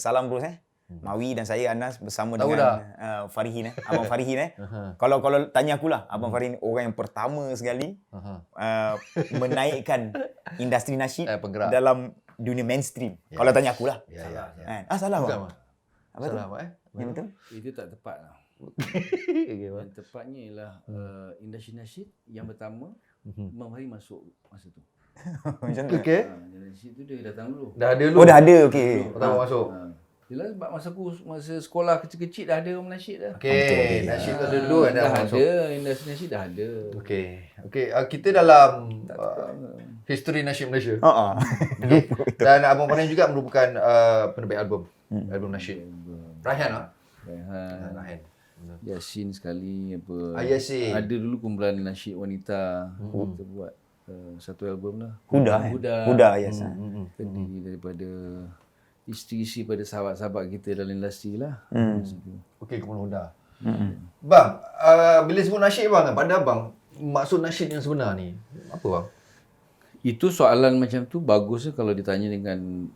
salam bro Mawi dan saya Anas bersama Tahu dengan Farihin Abang Farihin Kalau tanya akulah, Abang Farihin orang yang pertama sekali menaikkan industri nasyid dalam dunia mainstream. Kalau tanya akulah. Salah bang. Apa tu? Yang betul? Itu tak tepat lah. Yang tepatnya ialah industri nasyid yang pertama Abang Farihin masuk masa tu. Macam tu. Okey. Nasyid tu dia datang dulu. Dah ada dulu. Oh dah ada, okey. Pertama masuk. Yelah sebab masa sekolah kecil-kecil dah ada orang nasyid dah. Okey, nasyid tu ada dulu kan dah masuk. ada, industri nasyid dah ada. Okey. Kita dalam history nasyid Malaysia. Okay. Dan Abang Farihin juga merupakan penerbit album. Album nasyid. Raihan lah. Raihan. Yasin sekali apa. Yasin. Ada dulu kumpulan nasyid wanita. Kita buat satu album lah. Huda yes. Terdiri daripada isi-isi pada sahabat-sahabat kita dalam industri lah. Okey, kumpulan Huda. Bang, bila sebut nasyid bang, pada abang maksud nasyid yang sebenar ni apa bang? Itu soalan macam tu bagus kalau ditanya dengan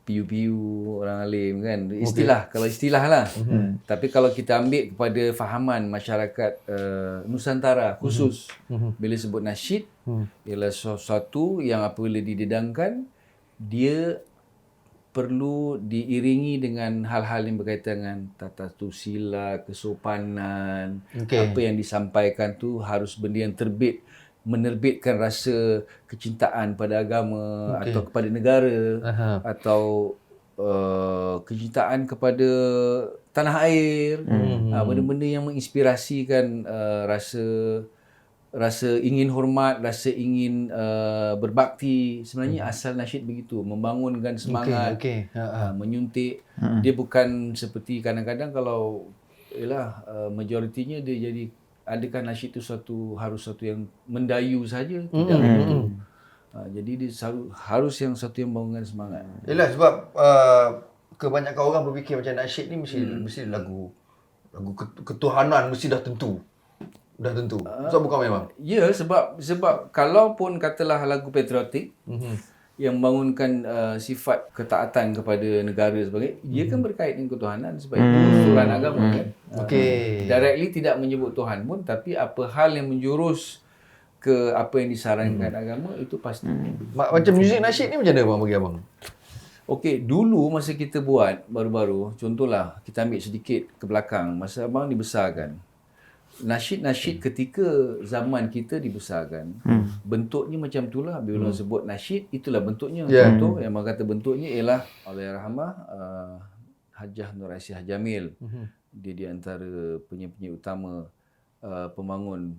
PU orang alim kan. Istilah, kalau istilah lah. Tapi kalau kita ambil kepada fahaman masyarakat Nusantara khusus, bila sebut nasyid, ialah sesuatu yang apabila didedangkan, dia perlu diiringi dengan hal-hal yang berkaitan dengan tata susila, kesopanan. Apa yang disampaikan tu harus benda yang menerbitkan rasa kecintaan pada agama atau kepada negara atau kecintaan kepada tanah air. Benda-benda yang menginspirasikan rasa ingin hormat, rasa ingin berbakti. Sebenarnya asal nasyid begitu, membangunkan semangat, menyuntik. Dia bukan seperti kadang-kadang kalau majoritinya dia jadi, adakah nasyid itu harus satu yang mendayu saja? Tidak begitu. Jadi dia harus yang satu yang membangunkan semangat. Yalah, sebab kebanyakan orang berfikir macam nasyid ni mesti lagu ketuhanan mesti dah tentu. So bukan memang. Ya, sebab kalaupun katalah lagu patriotik yang membangunkan sifat ketaatan kepada negara sebagainya, dia kan berkait dengan ketuhanan sebab itu usulan agama kan. Directly tidak menyebut Tuhan pun, tapi apa hal yang menjurus ke apa yang disarankan agama itu pasti. Macam muzik nasyid ni macam mana bang bagi abang? Okey, dulu masa kita buat baru-baru, contohlah kita ambil sedikit ke belakang, masa abang dibesarkan. Nasyid ketika zaman kita dibesarkan, bentuknya macam itulah. Bila orang sebut nasyid, itulah bentuknya. Contoh yang abang kata bentuknya ialah Allahyarhamah Hajah Nur Aisyah Jamil. Dia di antara penyanyi utama pembangun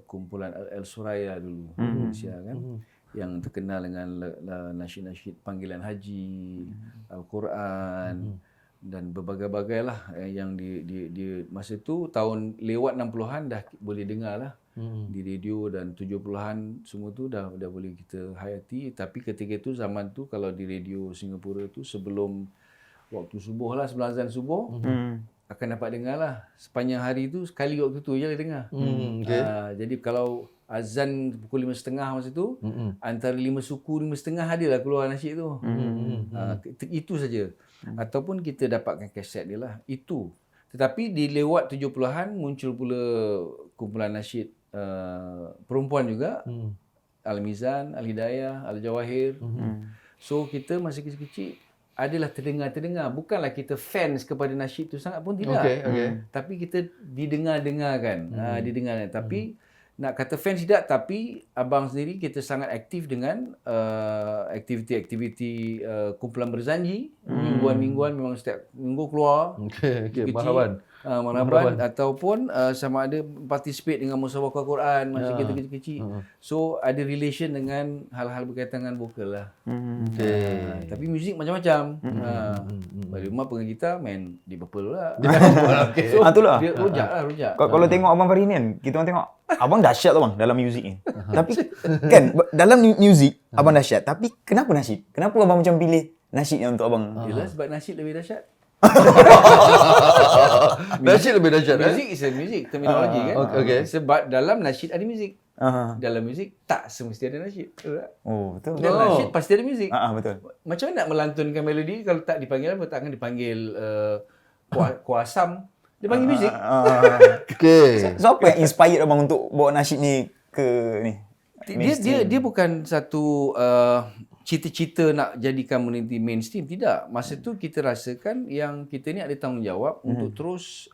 kumpulan Al-Suraya dulu di Malaysia kan, yang terkenal dengan nasyid-nasyid panggilan haji, Al-Quran dan berbagai-bagai lah yang di masa tu tahun lewat 60-an dah boleh dengar lah di radio, dan 70-an semua tu dah boleh kita hayati. Tapi ketika itu zaman tu kalau di radio Singapura tu sebelum waktu subuh lah, sebelum azan subuh akan dapat dengar lah sepanjang hari tu, sekali waktu tu je boleh dengar. Jadi kalau azan pukul 5.30 masa tu, antara 5 suku 5.30 adalah keluar nasyid tu. Itu saja. Ataupun kita dapatkan kaset dia lah. Itu. Tetapi di lewat 70-an muncul pula kumpulan nasyid perempuan juga. Al-Mizan, Al-Hidayah, Al-Jawahir. So kita masa kecil-kecil adalah terdengar. Bukanlah kita fans kepada nasyid tu sangat pun, tidak. Tapi kita didengar-dengarkan. Tapi nak kata fans tidak, tapi abang sendiri kita sangat aktif dengan aktiviti-aktiviti kumpulan berzanji. Mingguan-mingguan memang setiap minggu keluar. Marhaban ataupun sama ada participate dengan musyawarah Quran masa kita kecil-kecil. So ada relation dengan hal-hal berkaitan dengan vokal lah. Tapi muzik macam-macam. Balik rumah pegang gitar, main di Purple lah. So itulah. Dia rujak. Kalau tengok Abang Farihin kan, kita orang tengok abang dahsyat tu bang dalam muzik ni. Tapi kan dalam muzik abang dahsyat, tapi kenapa nasyid? Kenapa abang macam pilih nasyid yang untuk abang? Yelah, sebab nasyid lebih dahsyat. Nasyid lebih dahsyat. Music is a music terminologi kan. Sebab dalam nasyid ada muzik. dalam muzik tak semesti ada nasyid. Betul tak? Oh, betul. Dan nasyid pasti ada muzik. Betul. Macam mana nak melantunkan melodi kalau tak dipanggil apa? Tak akan dipanggil kuasam. Dia panggil muzik. Okey. So apa yang inspired abang untuk bawa nasyid ni ke ni? Dia bukan satu cita-cita nak jadikan menjadi mainstream. Tidak. Masa tu kita rasakan yang kita ni ada tanggungjawab untuk terus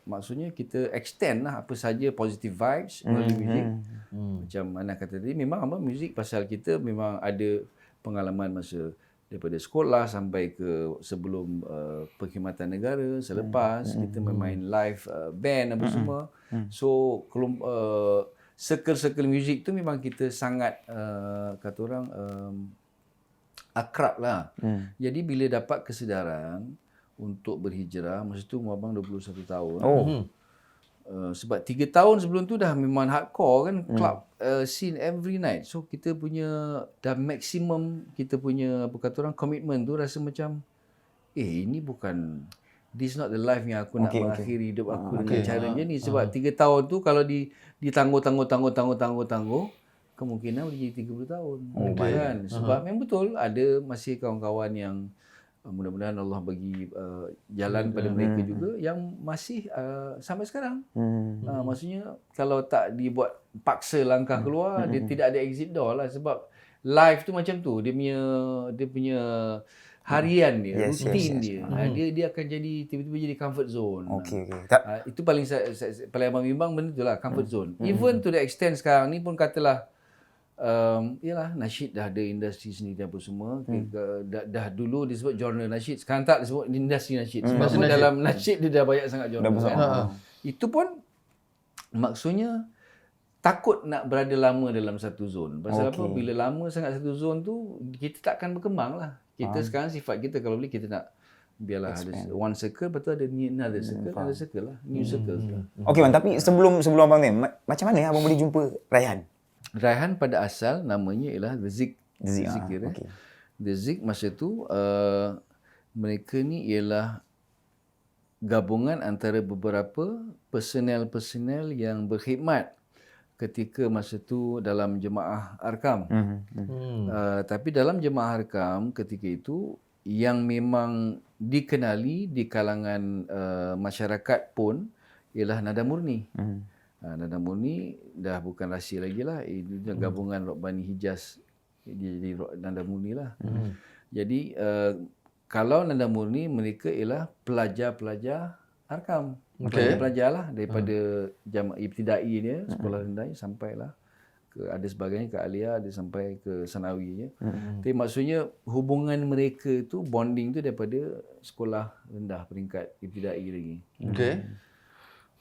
maksudnya kita extend lah apa saja positive vibes melalui muzik. Macam mana kata tadi, memang apa muzik pasal kita memang ada pengalaman masa daripada sekolah sampai ke sebelum perkhidmatan negara, selepas kita bermain live band apa semua. So circle-circle muzik tu memang kita sangat kata orang akrab lah. Jadi bila dapat kesedaran untuk berhijrah, masa tu umur abang 21 tahun. Sebab 3 tahun sebelum tu dah memang hardcore kan, club scene every night. So kita punya dah maksimum kita punya apa kata orang commitment tu rasa macam ini bukan, this not the life yang aku nak mengakhiri hidup aku dengan cara macam ni. Sebab 3 tahun tu kalau ditangguh kemungkinan boleh jadi 30 tahun. Kan? Sebab memang betul ada masih kawan-kawan yang mudah-mudahan Allah bagi jalan pada mereka juga yang masih sampai sekarang. Maksudnya kalau tak dibuat paksa langkah keluar, dia tidak ada exit door lah. Sebab life tu macam tu, dia punya harian dia, rutin dia. Dia akan jadi tiba-tiba jadi comfort zone. Itu paling paling abang bimbang benda tu lah, comfort zone. Even to the extent sekarang ni pun katalah yalah nasyid dah ada industri sendiri apa semua. Dah dulu disebut genre nasyid, sekarang tak disebut industri nasyid. Sebab dalam nasyid dia dah banyak sangat genre. Itu pun maksudnya takut nak berada lama dalam satu zon. Pasal apa? Bila lama sangat satu zon tu, kita tak akan berkembang lah. Kita sekarang sifat kita kalau boleh kita nak biarlah ada one circle, lepas tu ada another circle lah, new circle. Okey bang, tapi sebelum abang ni, macam mana abang boleh jumpa Raihan? Raihan pada asal namanya ialah The Zik. Zikir. The Zik masa tu mereka ni ialah gabungan antara beberapa personel yang berkhidmat ketika masa tu dalam jemaah Arkam. Tapi dalam jemaah Arkam ketika itu yang memang dikenali di kalangan masyarakat pun ialah Nada Murni. Nada Murni dah bukan rahsia lagi lah. Itu gabungan Robbani Hijaz. Dia jadi Nada Murni lah. Jadi kalau Nada Murni mereka ialah pelajar-pelajar Arkam. Pelajar-pelajar lah daripada jamaah ibtidai dia, sekolah rendah sampailah ke ada sebagainya ke Alia, ada sampai ke Sanawinya. Tapi maksudnya hubungan mereka tu bonding tu daripada sekolah rendah peringkat ibtidai lagi.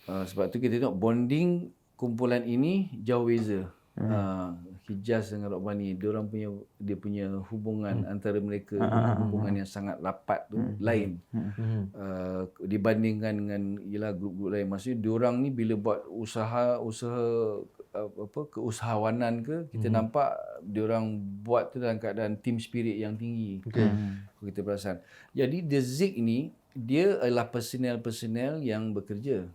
Sebab tu kita tengok bonding kumpulan ini jauh beza. Hijaz dengan Robbani, dia punya hubungan antara mereka, hubungan yang sangat rapat tu lain. Dibandingkan dengan grup-grup lain. Maksudnya diorang ni bila buat usaha keusahawanan ke, kita nampak diorang buat tu dalam keadaan team spirit yang tinggi. Kita perasan. Jadi The Zik ni dia adalah personel yang bekerja.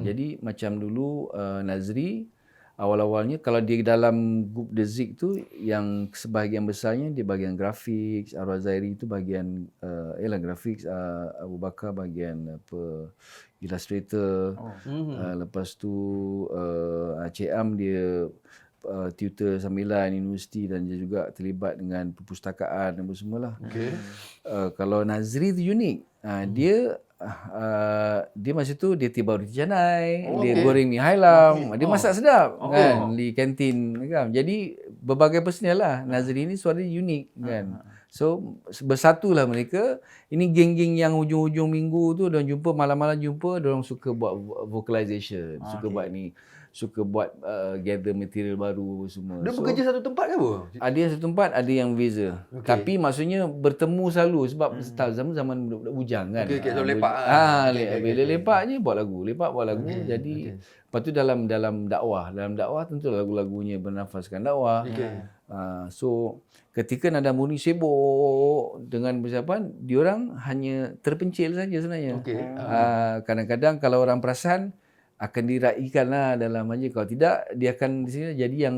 Jadi macam dulu Nazri awal-awalnya kalau dia dalam grup The Zik tu yang sebahagian besarnya dia bahagian grafik, Arwah Zairi tu bahagian grafik, Abu Bakar bahagian illustrator. Lepas tu Cik Am dia tutor sambilan universiti dan dia juga terlibat dengan perpustakaan dan semualah. Kalau Nazri tu unik. Dia masa tu dia tiba roti canai, dia goreng mi hailam, dia masak sedap kan di kantin kan. Jadi berbagai personel lah. Nazri ni suara dia unik kan. So bersatulah mereka. Ini geng-geng yang hujung-hujung minggu tu diorang jumpa, malam-malam jumpa, diorang suka buat vocalization, suka buat gather material baru semua. Dia bekerja satu tempat ke apa? Ada yang satu tempat, ada yang beza. Tapi maksudnya bertemu selalu sebab zaman budak-budak bujang kan. Lepak. Bila lepak je buat lagu. Jadi lepas tu dalam dakwah tentu lagu-lagunya bernafaskan dakwah. So ketika Nada Murni sibuk dengan persiapan, diorang hanya terpencil saja sebenarnya. Kadang-kadang kalau orang perasan akan diraikan lah dalam aja. Kalau tidak, dia akan di sini jadi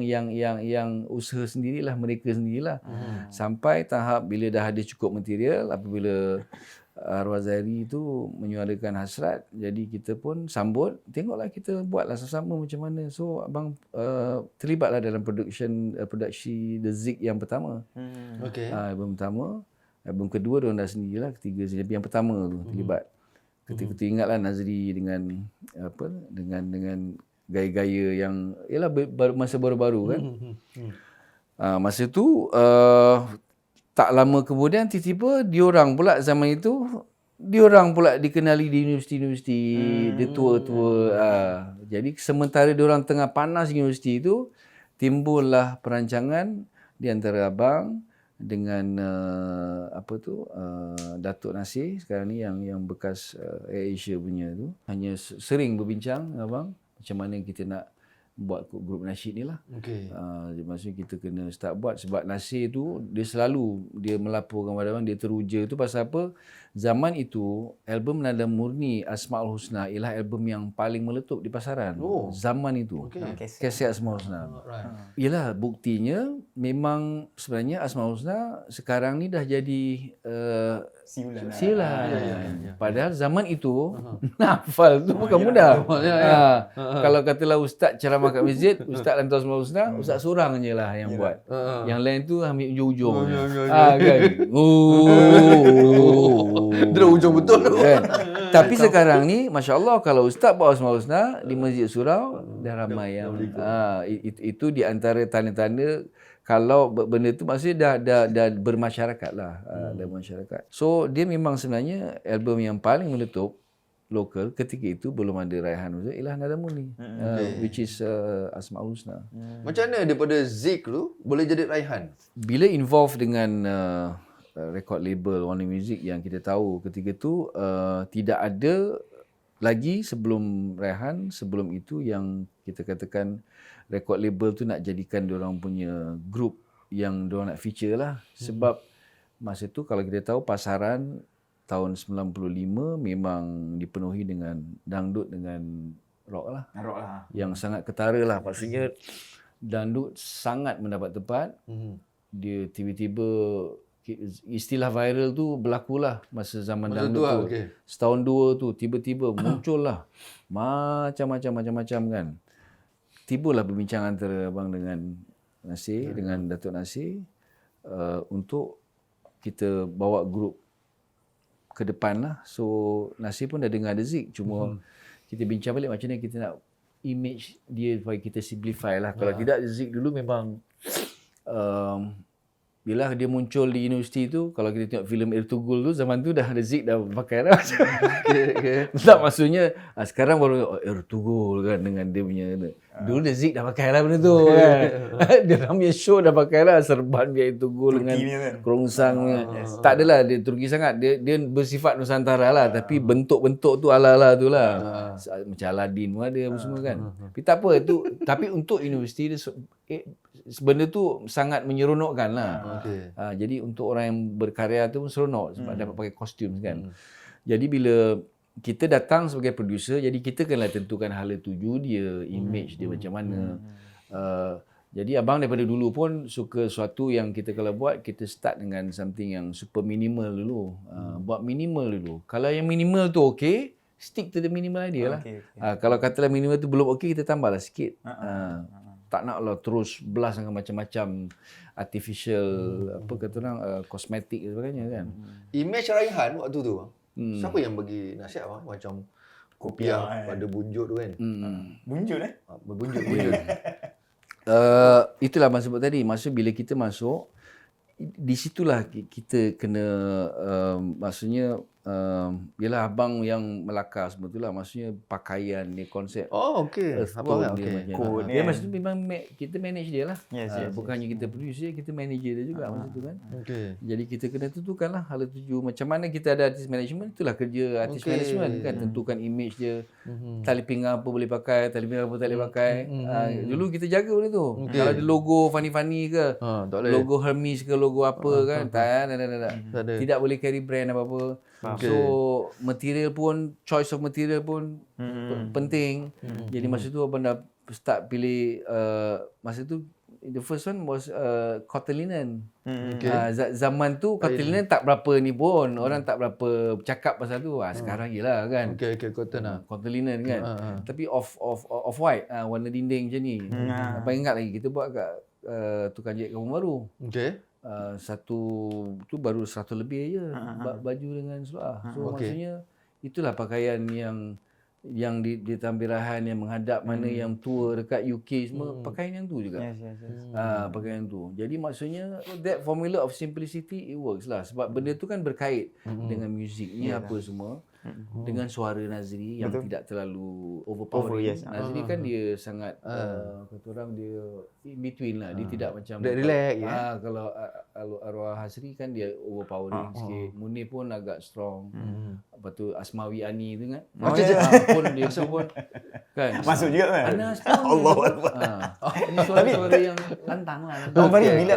yang usaha sendirilah, mereka sendirilah. Sampai tahap bila dah ada cukup material, apabila Arwah Zairi tu menyuarakan hasrat, jadi kita pun sambut, tengoklah kita buatlah sama-sama macam mana. So abang terlibatlah dalam produksi The Zik yang pertama. Okey. Album pertama, album kedua diorang dah sendirilah, ketiga sendiri. Tapi yang pertama tu terlibat. Ketika ingatlah Nazri dengan dengan gaya-gaya yang ialah masa baru-baru kan. Masa tu tak lama kemudian tiba-tiba diorang pula zaman itu diorang pula dikenali di universiti-universiti, dia tua-tua. Jadi sementara diorang tengah panas universiti itu, timbullah perancangan di antara abang dengan Datuk Nasir sekarang ni yang bekas Air Asia punya tu. Hanya sering berbincang abang macam mana kita nak buat grup nasyid ni lah. Okey. Maksudnya kita kena start buat sebab Nasir tu dia selalu dia melaporkan kepada abang, dia teruja tu pasal apa? Zaman itu album Nada Murni Asmaul Husna ialah album yang paling meletup di pasaran. Zaman itu. Kaset Asmaul Husna. Yalah, buktinya memang sebenarnya Asmaul Husna sekarang ni dah jadi siulan. Padahal zaman itu hafal tu bukan mudah. Kalau katalah ustaz ceramah kat masjid, ustaz lantar Asmaul Husna, ustaz seorang je lah yang buat. Yang lain tu ambil ujung-ujung. Kan. Dia dah ujung betul tu. Kan? Tapi sekarang ni masya-Allah kalau ustaz buat Asmaul Husna di Masjid Surau dah ramai yang itu di antara tanda-tanda kalau benda tu maksudnya dah bermasyarakat lah, dah bermasyarakat. So dia memang sebenarnya album yang paling meletup lokal ketika itu belum ada Raihan Muzik ialah Nada Murni, which is Asmaul Husna. Macam mana daripada Zik tu boleh jadi Raihan? Bila involve dengan record label Warner Music yang kita tahu ketika tu tidak ada lagi sebelum Raihan, sebelum itu yang kita katakan record label tu nak jadikan diorang punya group yang diorang nak feature lah. Sebab masa tu kalau kita tahu pasaran tahun 95 memang dipenuhi dengan dangdut dengan rock lah. Yang sangat ketara lah. Maksudnya dangdut sangat mendapat tempat. Dia tiba-tiba istilah viral tu berlakulah masa zaman dangdut tu. Setahun dua tu tiba-tiba muncullah macam-macam kan. Tibalah perbincangan antara abang dengan Nasir, dengan Datuk Nasir untuk kita bawa grup ke depan lah. So Nasir pun dah dengar The Zik, cuma kita bincang balik macam mana kita nak image dia supaya kita simplify lah. Kalau tidak The Zik dulu memang bila dia muncul di universiti tu, kalau kita tengok filem Ertugul tu, zaman tu dah The Zik dah pakai dah. Tak maksudnya sekarang baru Ertugul kan dengan dia punya. Dulu The Zik dah pakai lah benda tu kan. Dia punya show dah pakai lah serban biar Ertugul dengan kerongsang. Tak adalah dia Turki sangat. Dia bersifat Nusantara lah, tapi bentuk-bentuk tu ala-ala tu lah. Macam Aladdin pun ada semua kan. Tapi tak apa tu. Tapi untuk universiti dia benda tu sangat menyeronokkan lah. Jadi untuk orang yang berkarya tu pun seronok sebab dapat pakai kostum kan. Jadi bila kita datang sebagai producer, jadi kita kena tentukan hala tuju dia, image dia macam mana. Jadi abang daripada dulu pun suka sesuatu yang kita kalau buat, kita start dengan something yang super minimal dulu. Buat minimal dulu. Kalau yang minimal tu okey, stick to the minimal idea lah. Kalau katalah minimal tu belum okey, kita tambahlah sikit. Tak naklah terus belas dengan macam-macam artificial apa kata orang kosmetik dan sebagainya kan. Image Raihan waktu tu siapa yang bagi nasihat macam kopiah pada bunjut tu kan? Bunjut Berbunjut. Itulah abang sebut tadi, masa bila kita masuk di situlah kita kena maksudnya ialah abang yang melakar semua itulah, maksudnya pakaian ni konsep. Abang kan dia maksudnya memang kita manage dia lah. Bukan hanya kita produce dia, kita manage dia juga masa tu kan. Jadi kita kena tentukanlah hala tuju macam mana. Kita ada artist management, itulah kerja artist management kan, tentukan image dia. Tali pinggang apa boleh pakai, tali pinggang apa tak boleh pakai. Dulu kita jaga benda tu. Kalau ada logo funny-funny ke, logo Hermes ke, logo apa kan, tak. Tidak boleh carry brand apa-apa. So material pun, choice of material pun penting. Jadi masa tu abang dah start pilih masa tu the first one was cotton linen. Zaman tu cotton linen tak berapa ni pun, orang tak berapa cakap pasal tu. Sekarang yelah kan. Cotton lah. Cotton linen kan. Tapi off white, warna dinding macam ni. Abang ingat lagi kita buat kat tukang jahit Kampung Baru. Satu tu baru 100 lebih je baju dengan seluar. So maksudnya itulah pakaian yang di tambirahan yang menghadap mana yang tua dekat UK semua pakaian yang tu juga. Pakaian tu. Jadi maksudnya that formula of simplicity it works lah sebab benda tu kan berkait dengan muziknya apa semua. Dengan suara Nazri yang tidak terlalu overpowering. Nazri kan dia sangat kata orang dia in between lah. Dia tidak macam relax kalau arwah Hasri kan dia overpowering sikit. Munir pun agak strong. Lepas tu Asmawi Ani tu kan. Pun dia tu pun kan. Masuk juga kan. Anas Allahu Ini suara-suara yang lantang lah.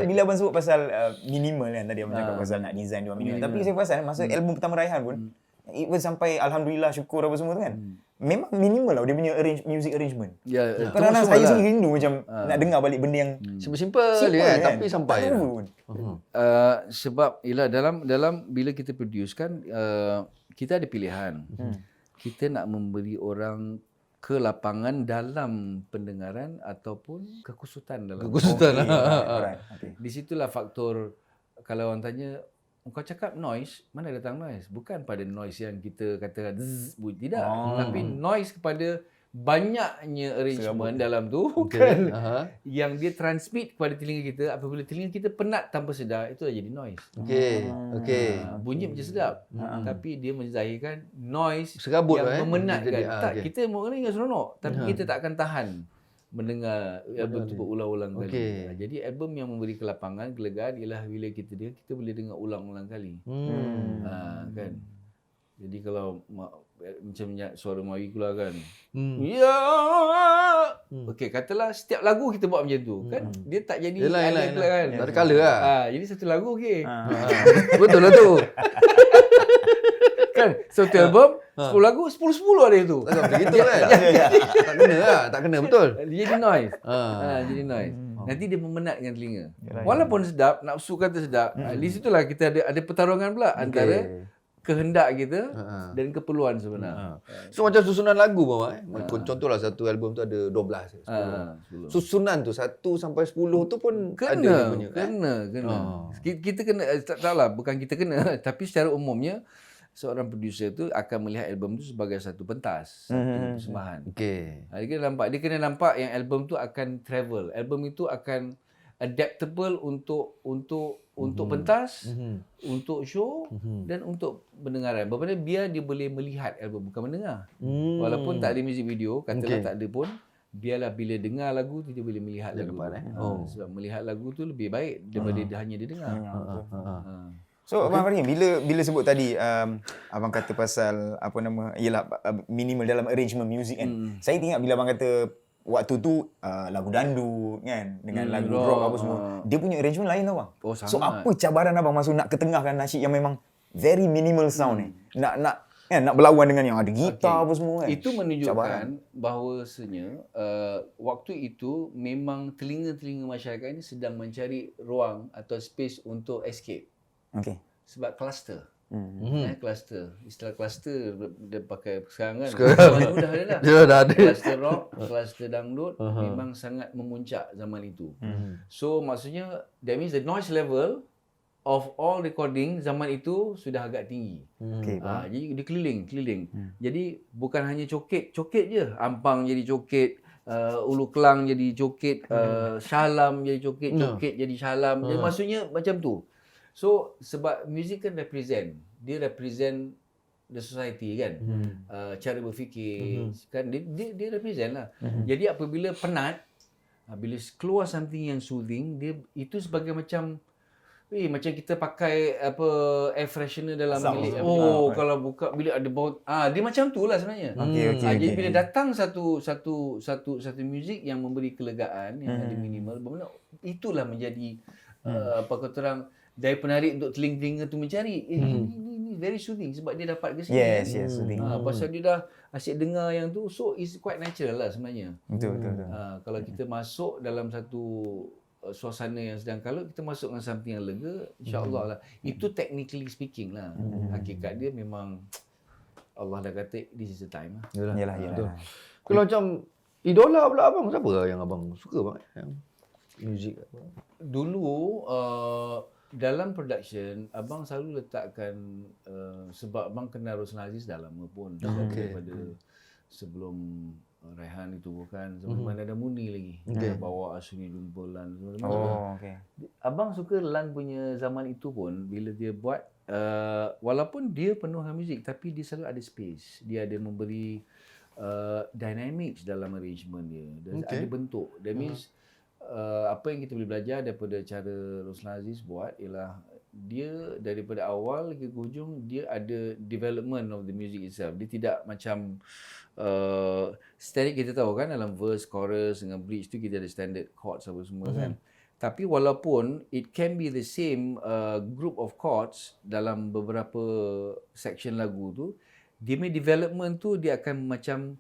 Bila abang sebut pasal minimal kan tadi abang cakap pasal nak design dia minimal. Tapi saya perasan masa album pertama Raihan pun even sampai alhamdulillah syukur apa semua tu kan. Memang minimal lah dia punya music arrangement. Kadang-kadang saya sendiri rindu macam nak dengar balik benda yang simple kan tapi sampai. Sebab ialah dalam bila kita produce kan kita ada pilihan. Kita nak memberi orang ke lapangan dalam pendengaran ataupun kekusutan dalam. Di situlah faktor kalau orang tanya kau cakap noise, mana datang noise? Bukan pada noise yang kita katakan bunyi, tidak. Tapi noise kepada banyaknya arrangement dalam tu kan yang dia transmit kepada telinga kita. Apabila telinga kita penat tanpa sedar, itu dah jadi noise. Bunyi macam sedap, tapi dia menzahirkan noise serabut yang memenatkan. Kita mungkin ingat seronok, tapi kita tak akan tahan mendengar album tu berulang-ulang kali. Jadi album yang memberi kelapangan, kelegaan ialah bila kita boleh dengar ulang-ulang kali. Kan. Jadi kalau macam suara Mawi keluar kan. Okey, katalah setiap lagu kita buat macam tu kan. Dia tak jadi kan. Tak ada colour lah. Jadi satu lagu okey. Betul lah tu. Kan satu album 10 lagu 10 ada itu. Begitu kan. Tak kena lah, tak kena betul. Dia jadi noise. Jadi noise. Nanti dia memenatkan telinga. Walaupun sedap, nafsu kata sedap, di situlah kita ada pertarungan pula antara kehendak kita dan keperluan sebenar. So macam susunan lagu bang, contohlah satu album tu ada 12. 10. Susunan tu 1 sampai 10 tu pun kena, ada punya. Kena. Kita kena taklah bukan kita kena tapi secara umumnya seorang producer tu akan melihat album tu sebagai satu pentas, satu persembahan. Dia kena nampak yang album tu akan travel. Album itu akan adaptable untuk pentas, untuk show dan untuk pendengaran. Bermakna biar dia boleh melihat album bukan mendengar. Walaupun tak ada music video, katalah tak ada pun, biarlah bila dengar lagu tu dia boleh melihat lagu. Sebab melihat lagu tu lebih baik daripada hanya dia dengar. So Abang Fahri, bila sebut tadi abang kata pasal ialah minimal dalam arrangement music kan. Saya ingat bila abang kata waktu tu lagu dangdut kan dengan lagu rock apa semua, dia punya arrangement lain tau bang. So apa cabaran abang masuk nak ketengahkan nasyid yang memang very minimal sound ni. Nak berlawan dengan yang ada gitar apa semua kan. Itu menunjukkan bahawasanya waktu itu memang telinga-telinga masyarakat ini sedang mencari ruang atau space untuk escape. Sebab cluster. Cluster. Istilah cluster dia pakai sekarang kan. Dah ada. Cluster rock, cluster dangdut memang sangat memuncak zaman itu. So maksudnya that means the noise level of all recording zaman itu sudah agak tinggi. Jadi dia keliling. Jadi bukan hanya coket je. Ampang jadi coket, Ulu Kelang jadi coket, Shah Alam jadi coket jadi Shah Alam. Jadi maksudnya macam tu. So sebab music kan dia represent the society kan. Cara berfikir kan dia represent lah. Jadi apabila penat, bila keluar something yang soothing, dia itu sebagai macam macam kita pakai air freshener dalam bilik. Kalau buka bilik ada bau. Dia macam tu lah sebenarnya. Jadi bila datang satu music yang memberi kelegaan yang ada minimal, bermakna itulah menjadi apa kata orang daya penarik untuk telinga-telinga tu mencari. Ini ni very soothing sebab dia dapat ke sini. Yes, soothing. Pasal dia dah asyik dengar yang tu, so it's quite natural lah sebenarnya. Betul. Kalau kita masuk dalam satu suasana yang sedang kalut, kita masuk dengan something yang lega, insya-Allah lah. Itu technically speaking lah. Hakikat dia memang Allah dah kata this is the time lah. Yalah. Kalau macam idola pula abang, siapa yang abang suka banget yang muzik apa? Dulu dalam production abang selalu letakkan sebab abang kenal Roslan Aziz dah lama pun daripada sebelum Raihan itu kan, sebelum mana ada Muni lagi. Dia bawa Asuni Jumpulan semua. Abang suka Lan punya zaman itu pun bila dia buat walaupun dia penuh dengan muzik tapi dia selalu ada space. Dia ada memberi dynamics dalam arrangement dia. Ada bentuk. That means apa yang kita boleh belajar daripada cara Roslan Aziz buat ialah dia daripada awal ke hujung dia ada development of the music itself. Dia tidak macam standard kita tahu kan dalam verse, chorus dengan bridge tu kita ada standard chords apa semua kan. Tapi walaupun it can be the same group of chords dalam beberapa section lagu tu, dia punya development tu dia akan macam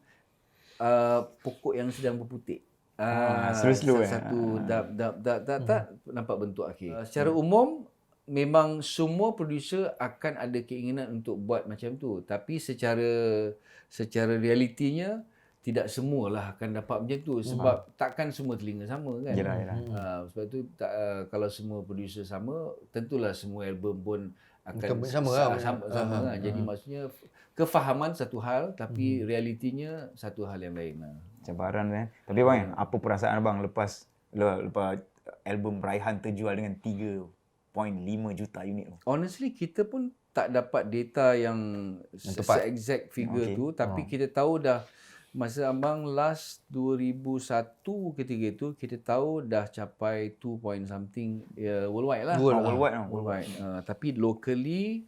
pokok yang sedang berputik. Slow satu dap nampak bentuk akhir. Secara umum memang semua producer akan ada keinginan untuk buat macam tu, tapi secara realitinya tidak semualah akan dapat macam tu sebab takkan semua telinga sama kan. Sebab tu kalau semua producer sama, tentulah semua album pun akan sama lah. Jadi maksudnya kefahaman satu hal tapi realitinya satu hal yang lain lah. Cabaran kan. Tapi bang, apa perasaan abang lepas album Raihan terjual dengan 3.5 juta unit tu? Honestly kita pun tak dapat data yang exact figure tu, tapi kita tahu dah masa abang last 2001 ketika itu kita tahu dah capai 2 point something worldwide lah. Worldwide. Tapi locally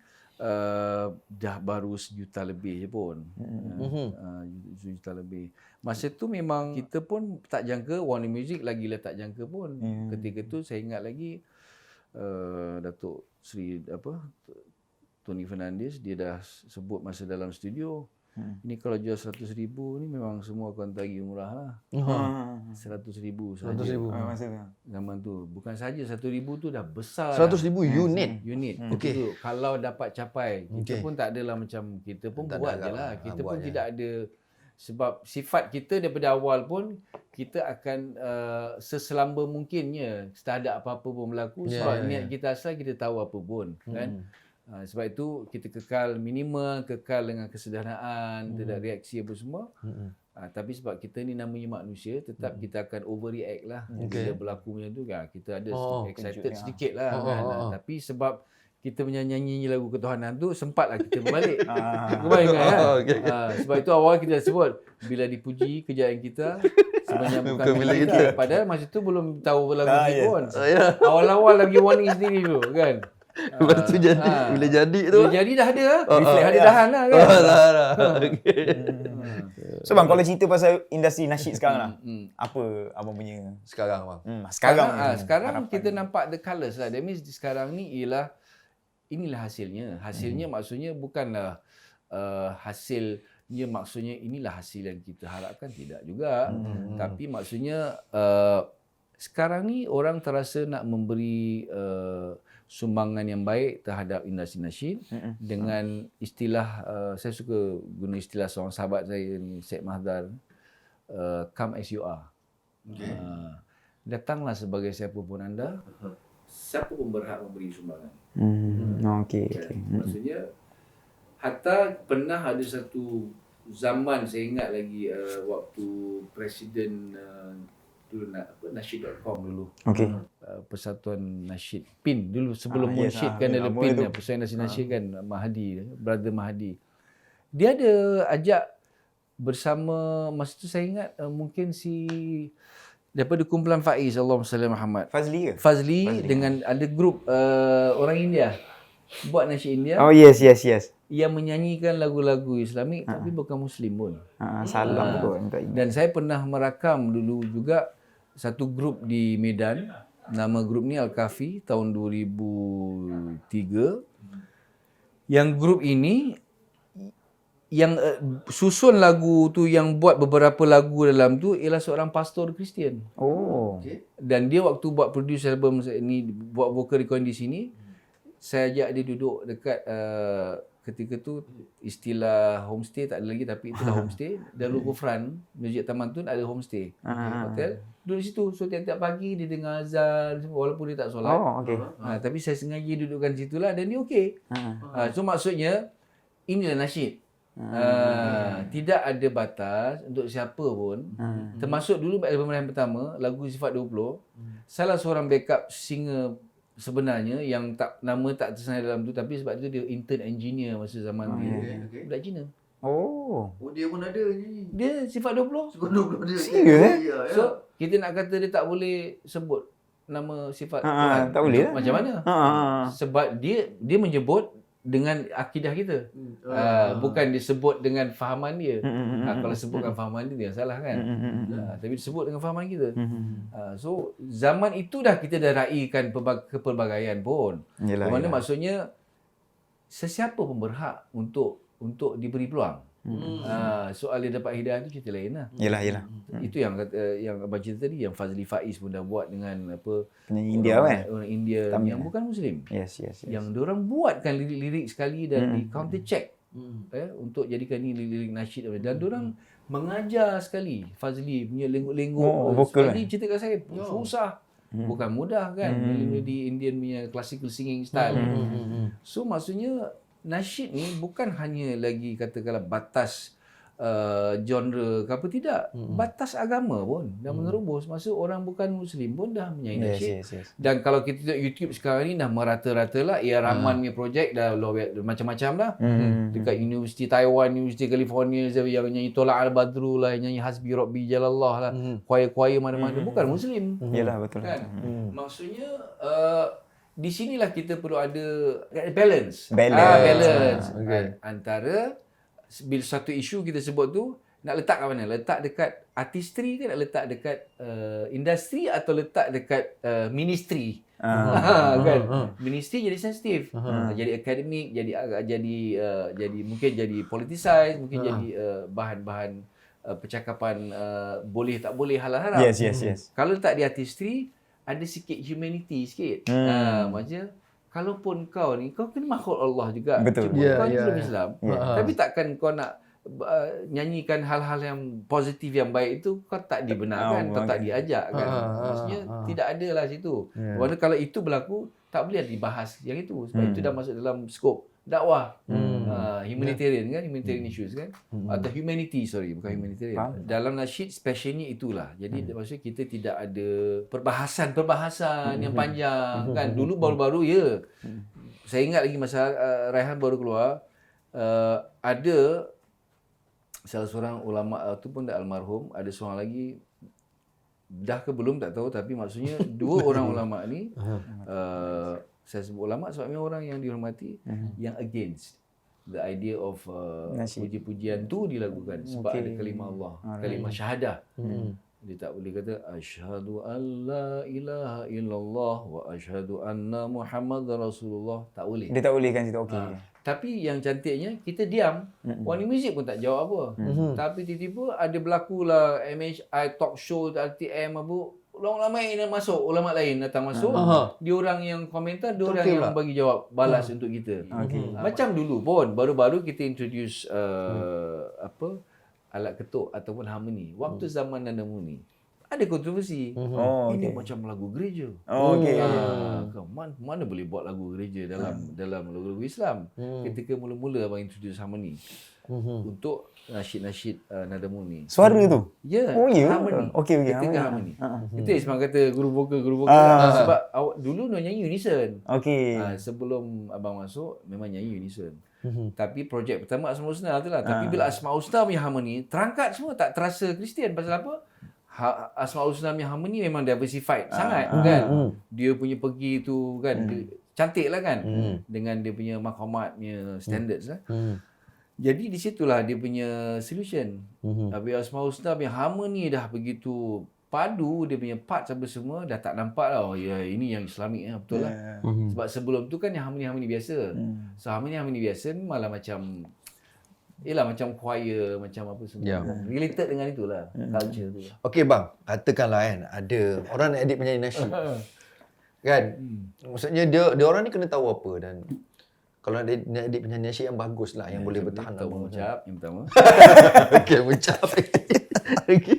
dah baru 1 juta lebih je pun. 1 juta lebih. Masa tu memang kita pun tak jangka, Warner Music lagilah tak jangka pun. Ketika tu saya ingat lagi Datuk Seri Tony Fernandez dia dah sebut masa dalam studio, ini kalau jual 100,000 ni memang semua akan tagih murah lah. 100,000 saja. 100,000 masa tu. Zaman tu. Bukan saja 100,000 tu dah besar. 100,000 unit. Itu kalau dapat capai. Kita pun tak adalah macam kita pun tak buat je lah. Kita pun tidak ada, sebab sifat kita daripada awal pun kita akan seselamba mungkinnya tak ada apa-apa pun berlaku sebab niat kita asal kita tahu apa pun kan. Sebab itu kita kekal minimal, kekal dengan kesederhanaan, tidak reaksi apa semua. Tapi sebab kita ni namanya manusia, tetap kita akan overreact lah. Bila berlaku macam tu kan, kita ada excited sedikit lah kan. Tapi sebab kita menyanyi lagu ketuhanan tu, sempatlah kita berbalik. Kebayangkan kan? Sebab itu awal kita sebut, bila dipuji kejayaan kita, sebenarnya bukan milik kita. Padahal masa tu belum tahu lagu ni pun. Awal-awal lagi warning sendiri dulu kan. Lepas tu bila jadi tu. Bila jadi dah ada lah. Reflect ada dahan lah kan. So bang, kalau cerita pasal industri nasyid sekarang lah, apa abang punya Sekarang bang. Sekarang kita nampak the colours lah. That means sekarang ni inilah hasilnya. Hasilnya maksudnya bukanlah hasilnya maksudnya inilah hasil yang kita harapkan, tidak juga. Tapi maksudnya sekarang ni orang terasa nak memberi sumbangan yang baik terhadap industri nasyid dengan istilah, saya suka guna istilah seorang sahabat saya ni, Syed Mahdar, come as you are. Datanglah sebagai siapa pun anda, siapa pun berhak memberi sumbangan. Maksudnya hatta pernah ada satu zaman, saya ingat lagi waktu Presiden dulu nasyid.com dulu. Persatuan Nasyid PIN dulu sebelum Munsyid kan ada PIN, Persatuan Nasyid kan, Mahdi, Brother Mahdi. Dia ada ajak bersama, masa tu saya ingat mungkin daripada kumpulan Faiz, Allahumma salli Muhammad. Fazli dengan ada grup orang India buat nasyid India. Yes. Yang menyanyikan lagu-lagu Islamik tapi bukan Muslim pun. Salam pun. Dan saya pernah merakam dulu juga satu grup di Medan. Nama grup ni Al-Kafi tahun 2003. Yang grup ini yang susun lagu tu, yang buat beberapa lagu dalam tu ialah seorang pastor Kristian. Oh. Dan dia waktu buat produce album ni, buat vocal recording di sini, saya ajak dia duduk dekat ketika tu istilah homestay tak ada lagi, tapi itulah homestay. Darul Ghufran, Masjid Taman Tun ada homestay. Hotel. Duduk situ. So tiap-tiap pagi dia dengar azan walaupun dia tak solat. Oh, okey. Tapi saya sengaja dudukkan situ lah dan dia okey. So maksudnya inilah nasyid. Tidak ada batas untuk siapa pun. Termasuk dulu album yang pertama, lagu Sifat 20, salah seorang backup singer sebenarnya yang nama tak tersenarai dalam tu, tapi sebab tu dia intern engineer masa zaman dia. Budak Cina. Oh, dia pun ada nyanyi. Dia Sifat 20. Sifat 20 dia. Serius Ya. So kita nak kata dia tak boleh sebut nama sifat Tuhan. tak boleh lah. Macam mana? Sebab dia menyebut dengan akidah kita. Bukan disebut dengan fahaman dia. Kalau sebutkan fahaman dia salah kan. Tapi disebut dengan fahaman kita. So zaman itu dah kita dah raikan kepelbagaian pun. Mana maksudnya sesiapa pun berhak untuk diberi peluang. Soal dia dapat hidayah tu cerita lain lah. Yelah. Itu yang abang cerita tadi, yang Fazli Faiz pun dah buat dengan Penyanyi India kan? Orang India yang bukan Muslim. Yes. Yang diorang buatkan lirik-lirik sekali dan di counter check untuk jadikan ni lirik nasyid. Dan diorang mengajar sekali Fazli punya lengguk-lengguk. Fazli cerita kat saya, susah. Bukan mudah kan, melodi Indian punya classical singing style. So maksudnya nasyid ni bukan hanya lagi katakanlah batas genre ke apa, tidak. Batas agama pun dah menerobos. Maksud orang bukan Muslim pun dah menyanyi nasyid. Yes. Dan kalau kita tengok YouTube sekarang ni dah merata-rata lah. Rahman punya projek dah macam-macam lah. Dekat Universiti Taiwan, Universiti California, yang nyanyi Tolak Al-Badru lah, yang nyanyi Hasbi Rabbi Jalallah lah. Choir-choir mana-mana bukan Muslim. Yelah, betul. Kan? Maksudnya di sinilah kita perlu ada balance. Balance. Antara bila satu isu kita sebut tu nak letak kat mana? Letak dekat artistry ke nak letak dekat industri atau letak dekat ministry? Kan? Ministry jadi sensitif. Jadi akademik, jadi mungkin jadi politicize, mungkin jadi bahan-bahan percakapan boleh tak boleh halal-haram. Yes. Kalau letak di artistry ada sikit humanity sikit. Macam kalaupun kau kena makhluk Allah juga. Betul. Cuma kau ni belum Islam. Tapi takkan kau nak nyanyikan hal-hal yang positif yang baik itu kau tak dibenarkan atau tak diajak kan. Maksudnya tidak ada lah situ. Kerana kalau itu berlaku tak boleh dibahas yang itu. Sebab itu dah masuk dalam skop dakwah. Humanitarian kan, humanitarian issues kan. Atau humanity, bukan humanitarian. Dalam nasyid specialnya itulah. Jadi maksudnya kita tidak ada perbahasan yang panjang kan. Dulu baru-baru saya ingat lagi masa Raihan baru keluar, ada salah seorang ulama tu pun dah almarhum, ada seorang lagi dah ke belum tak tahu, tapi maksudnya dua orang ulama ni saya sebut ulama sebabnya orang yang dihormati, yang against the idea of puji-pujian tu dilakukan sebab ada kalimah Allah, kalimah syahadah. Dia tak boleh kata asyhadu alla ilaha illallah wa asyhadu anna Muhammadar Rasulullah, tak boleh. Dia tak boleh kan situ. Okey. Tapi yang cantiknya kita diam. Warna muzik pun tak jawab apa. Tapi tiba-tiba ada berlakulah MHI talk show, RTM apa, ulama lain yang masuk, ulama lain datang masuk. Dia orang yang komentar, dia orang yang bagi jawab balas untuk kita. Macam dulu pun baru-baru kita introduce alat ketuk ataupun harmoni. Waktu zaman Nanda Muni ada kontroversi. Ini macam lagu gereja. Mana boleh buat lagu gereja dalam lagu-lagu Islam. Ketika mula-mula abang introduce harmoni untuk nasyid-nasyid Nanda Muni. Suara tu? Ya, harmoni. Okey, ketika harmoni. Itu Ismail kata guru vokal. Sebab awak dulu nak nyanyi unison. Sebelum abang masuk memang nyanyi unison. Tapi projek pertama Asmaul Husna tu lah. Tapi bila Asmaul Husna punya harmoni terangkat semua, tak terasa Kristian. Pasal apa? Asmaul Husna punya harmoni memang diversified sangat kan. Dia punya pergi tu kan, cantik lah kan. Dengan dia punya maqamatnya standards lah. Jadi di situlah dia punya solution. Habis Asmaul Husna punya harmoni dah begitu padu dia punya part sampai semua dah tak nampak lah. Oh ya, ini yang Islamik betul lah. Sebab sebelum tu kan yang harmoni biasa. So harmoni biasa ni malah macam macam choir, macam apa semua. Related dengan itulah culture tu. Okey bang, katakanlah kan ada orang nak edit penyanyi nasyid. Kan? Maksudnya dia orang ni kena tahu apa, dan kalau nak edit penyanyi nasyid yang bagus lah, yang boleh bertahan Tahu lama. mengucap yang pertama. Okey, mengucap. Okey.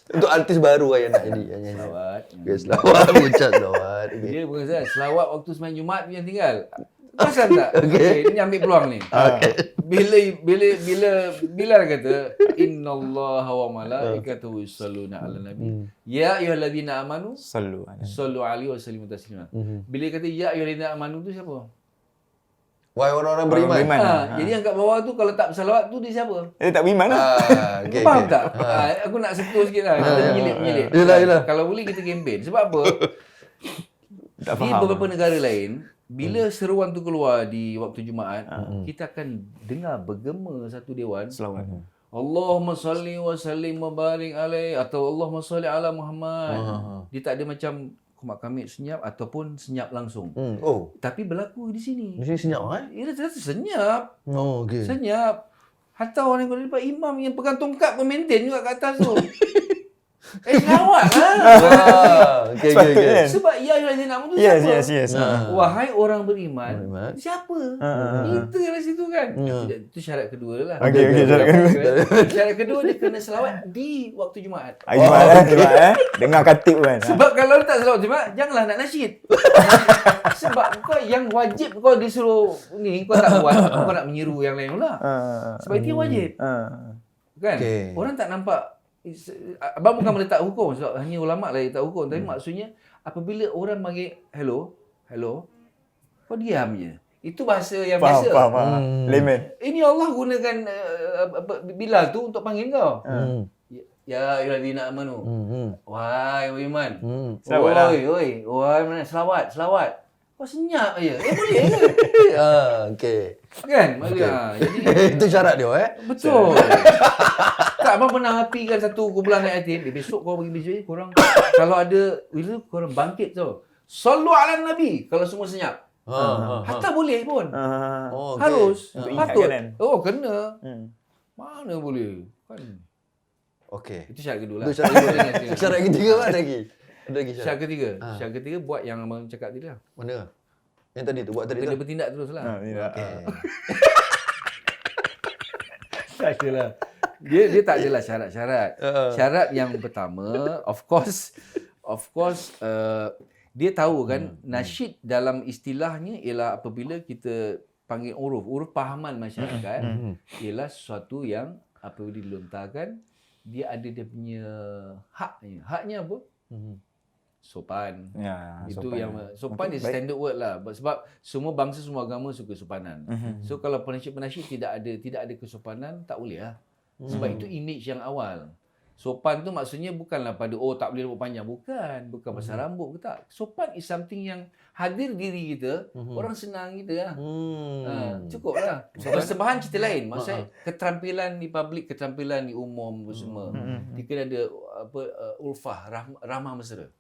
Untuk artis baru yang nak jadi nyanyi. Selawat. Okey, selawat, mengucap selawat. Okey. Dia bukan saja selawat waktu sembahyang Jumaat tu yang tinggal. Pasal tak? Okey, ni ambil peluang ni. Okey. Bila dia kata innallaha wa malaikatahu yusalluna 'alan nabi. Ya ayyuhalladzina amanu Sallu. sallu 'alaihi wa sallimu taslima. Bila dia kata ya ayyuhalladzina amanu tu siapa? Wahai orang-orang beriman. Jadi yang kat bawah tu kalau tak bersalawat tu dia siapa? Dia tak beriman lah. Okey. Faham tak? Aku nak sentuh sikit lah. Kita menyilit-menyilit. Yelah. Kalau boleh kita kempen. Sebab apa? Tak Di faham. beberapa negara lain, bila seruan tu keluar di waktu Jumaat, kita akan dengar bergema satu dewan. Selawat. Allahumma salli wa sallim wa barik alaihi atau Allahumma salli ala Muhammad. Dia tak ada macam kumat kamit senyap ataupun senyap langsung. Oh, Tapi berlaku di sini. di sini senyap Ia ternyata senyap. Oh, okey. Senyap. Hatta orang yang depan imam yang pegang tongkat pun maintain juga kat atas tu. Selawat lah. Okey. Sepatutnya. Sebab ya ayyuhallazina amanu tu Yes, siapa? yes. Wahai orang beriman. Beriman. Siapa? Kita lah situ kan. Itu syarat kedua lah. Okey, syarat kedua. Syarat kedua dia kena selawat di waktu Jumaat. Jumaat dengar khatib kan. Sebab kalau tak selawat Jumaat, janganlah nak nasyid. Sebab kau yang wajib kau disuruh ni, kau tak buat, kau nak menyeru yang lain pula. Sebab itu yang wajib. Kan? Okey. Orang tak nampak. Abang bukan meletak hukum sebab hanya ulama' lah yang letak hukum. Tapi maksudnya apabila orang panggil hello, kau diam je. Itu bahasa yang biasa. Faham. Layman. Ini Allah gunakan Bilal tu untuk panggil kau. Ya ayyuhallazina amanu. Wahai beriman. Selawat lah. Oi, wahai mana selawat. Kau senyap aje. Boleh ke? Okey. Kan? Jadi Itu syarat dia betul. Tak, abang pernah apikan satu kumpulan naik yatim. Besok kau pergi besok korang kalau ada bila korang bangkit tau. Sallu ala nabi kalau semua senyap. Hatta boleh pun. Oh, okey. Harus. Untuk ingat Patut. kan? Oh, kena. Mana boleh? Kan. Okey. Itu syarat kedua lah. Itu syarat kedua. Syarat ketiga mana lagi? Ada lagi syarat. Syarat ketiga. Syarat ketiga buat yang abang cakap tadi lah. Mana? Yang tadi tu buat tadi Kena tu. bertindak terus lah. Okey. Tak adalah. Dia tak adalah syarat-syarat. Syarat yang pertama, of course dia tahu kan nasyid dalam istilahnya ialah apabila kita panggil uruf pahaman masyarakat ialah sesuatu yang apabila dilontarkan dia ada dia punya haknya. Haknya apa? Sopan. Ya, Itu yang sopan is standard word lah. Sebab semua bangsa, semua agama suka sopanan. So kalau penasyid tidak ada kesopanan, tak boleh lah. Sebab itu image yang awal. Sopan tu maksudnya bukanlah pada tak boleh rambut panjang. Bukan pasal rambut ke tak. Sopan is something yang hadir diri kita, orang senang kita lah. Cukup lah. Persembahan cerita lain. Maksudnya keterampilan di public, keterampilan di umum semua. Dia kena ada ulfah, ramah mesra.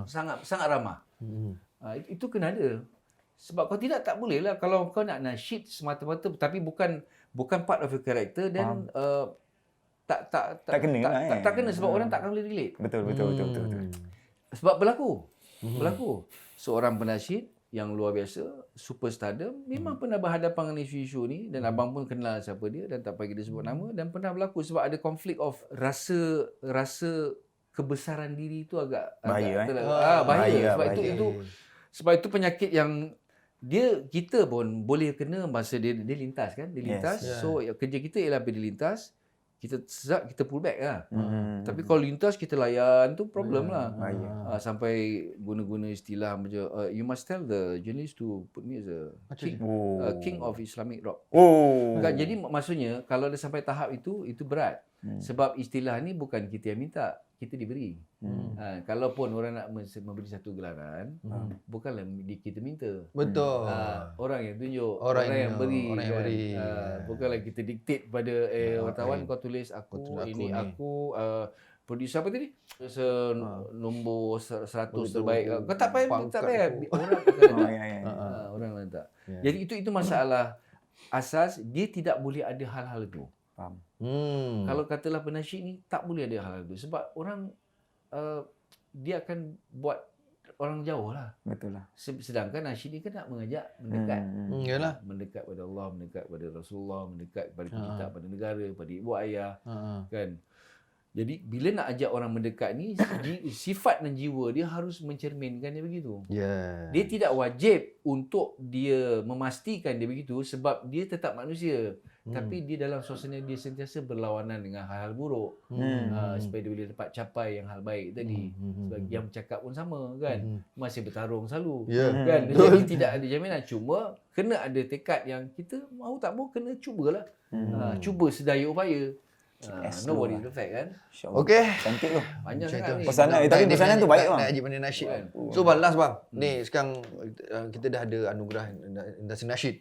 Sangat ramah. Itu kena ada. Sebab kau tak boleh lah kalau kau nak nasyid semata-mata tapi bukan part of your character dan tak kena sebab orang tak akan boleh relate. Betul. Sebab berlaku. Seorang penasyid yang luar biasa, superstardom, memang pernah berhadapan dengan isu-isu ni dan abang pun kenal siapa dia dan tak payah dia sebut nama dan pernah berlaku sebab ada konflik of rasa kebesaran diri itu agak bahaya. Bahaya. Sebab itu penyakit yang kita pun boleh kena masa dia lintas kan. Dia lintas. Yes. So kerja kita ialah bila dia lintas, kita pull back lah. Tapi kalau lintas kita layan tu problem lah. Sampai guna-guna istilah macam you must tell the journalist to put me as a king of Islamic rock. Jadi maksudnya kalau dia sampai tahap itu berat. Sebab istilah ni bukan kita yang minta, kita diberi. Kalaupun orang nak memberi satu gelaran, bukanlah kita minta. Betul. Orang yang tunjuk, Orang yang beri. Orang yang beri. Bukanlah kita dictate pada wartawan kau tulis aku ini aku producer apa tadi? Nombor 100 terbaik. Kau tak payah orang akan letak. Orang letak. Jadi itu masalah asas, dia tidak boleh ada hal-hal itu. Faham. Kalau katalah penasyid ni tak boleh ada hal-hal itu sebab orang dia akan buat orang jauh lah. Betul lah. Sedangkan nasyid ni kan nak mengajak mendekat. Yalah. Mendekat pada Allah, mendekat pada Rasulullah, mendekat kepada kita, pada negara, pada ibu ayah. Kan? Jadi bila nak ajak orang mendekat ni, sifat dan jiwa dia harus mencerminkan dia begitu. Dia tidak wajib untuk dia memastikan dia begitu sebab dia tetap manusia. Tapi dia dalam suasana dia sentiasa berlawanan dengan hal-hal buruk. Supaya dia boleh dapat capai yang hal baik tadi. Sebab yang bercakap pun sama kan. Masih bertarung selalu. Kan? Jadi tidak ada jaminan. Cuma kena ada tekad yang kita mahu tak mahu kena cubalah. Cuba sedaya upaya. Nobody perfect kan. Okey. Cantik tu. Banyak sangat ni. Pesanan tapi pesanan tu baik bang. Nak haji benda nasyid. So bang, last bang. Ni sekarang kita dah ada anugerah industri nasyid.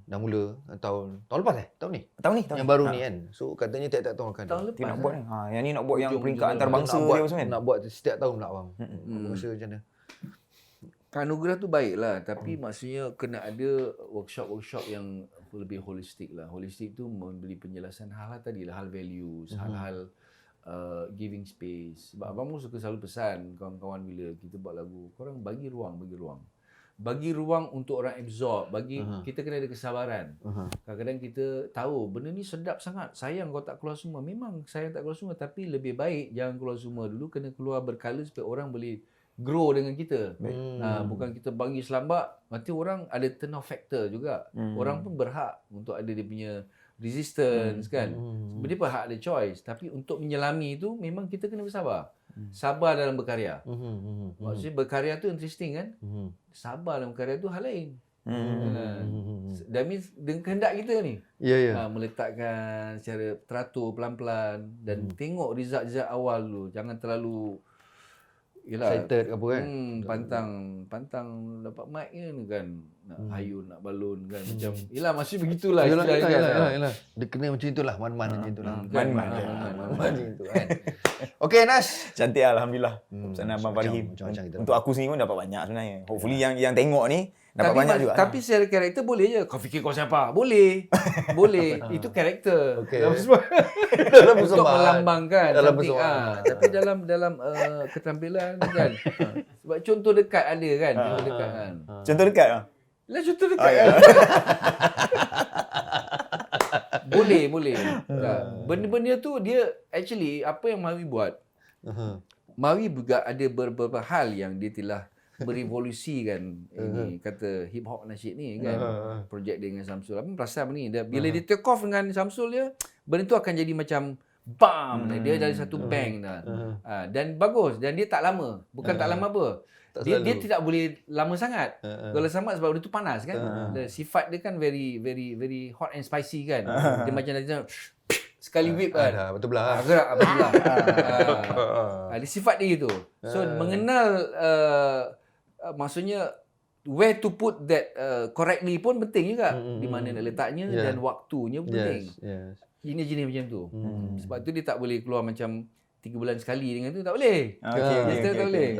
Dah mula tahun lepas Tahun ni? Tahun ni. Yang baru ni kan. So katanya tiap-tiap tahun akan. Tahun lepas. Nak buat ni. Yang ni nak buat yang peringkat antarabangsa nak buat, dia kan. Nak buat setiap tahun pula bang. Rasa macam mana? Anugerah tu baik lah. Tapi maksudnya kena ada workshop yang lebih holistik lah. Holistik tu memberi penjelasan hal-hal tadi lah. Hal values, hal-hal giving space. Sebab abang pun suka selalu pesan kawan-kawan bila kita buat lagu, korang bagi ruang. Bagi ruang untuk orang absorb. Kita kena ada kesabaran. Kadang-kadang kita tahu benda ni sedap sangat. Sayang kau tak keluar semua. Memang sayang tak keluar semua. Tapi lebih baik jangan keluar semua dulu. Kena keluar berkala supaya orang boleh grow dengan kita. Bukan kita bagi selambak, nanti orang ada turn off factor juga. Orang pun berhak untuk ada dia punya resistance kan. Dia berhak ada choice. Tapi untuk menyelami itu memang kita kena bersabar. Sabar dalam berkarya. Maksudnya berkarya tu interesting kan. Sabar dalam berkarya tu hal lain. That means dengan kehendak kita ni. Meletakkan secara teratur, pelan-pelan dan tengok result awal dulu. Jangan terlalu excited ke apa kan. Pantang dapat mic kan. Nak hayun, nak balon kan. Macam masih begitulah. Yalah. Dia kena macam itulah. Man-man macam itulah. Man-man macam itu kan. Okey Nas. Cantik Alhamdulillah. Pesanan Abang Farhim. Untuk aku sendiri pun dapat banyak sebenarnya. Hopefully yang tengok ni dapat banyak juga. Tapi secara karakter boleh je. Kau fikir kau siapa? Boleh. Itu karakter. Okay. Untuk melambangkan cantik. Tapi dalam keterampilan kan. Sebab contoh dekat ada kan. Contoh dekat lah. Contoh dekat kan. Boleh. Benda-benda tu dia actually apa yang Mawi buat. Mawi juga ada beberapa hal yang dia telah berevolusikan ini kata hip hop nasyid ni kan. Projek dia dengan Samsul. Apa perasan ni bila dia take off dengan Samsul dia, benda tu akan jadi macam bam, dia dari satu bang dah. Dan bagus dan dia tak lama. Bukan tak lama apa. Dia tidak boleh lama sangat. Kalau sama sebab dia tu panas kan. Sifat dia kan very very very hot and spicy kan. Dia macam sekali whip kan. Betul belah. Gerak betul lah. Dia sifat dia gitu. So mengenal maksudnya where to put that correctly pun penting juga. Di mana nak letaknya dan waktunya pun penting. Jenis-jenis macam tu. Sebab tu dia tak boleh keluar macam 3 bulan sekali dengan tu. Tak boleh. Tak boleh.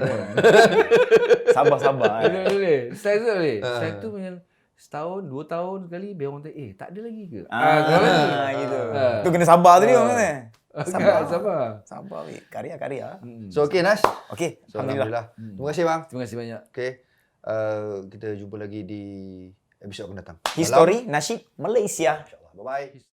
Sabar-sabar. Tak boleh. Setelah tu tak boleh. Setelah tu macam setahun, 2 tahun sekali biar orang tanya, tak ada lagi ke? Gitu. Tu kena sabar tu dia orang kata. Sabar weh. Karya. So okey Nas. Okey. So, Alhamdulillah. Terima kasih bang. Terima kasih banyak. Okey. Kita jumpa lagi di episod akan datang. History Nasyid Malaysia. InsyaAllah. Bye-bye.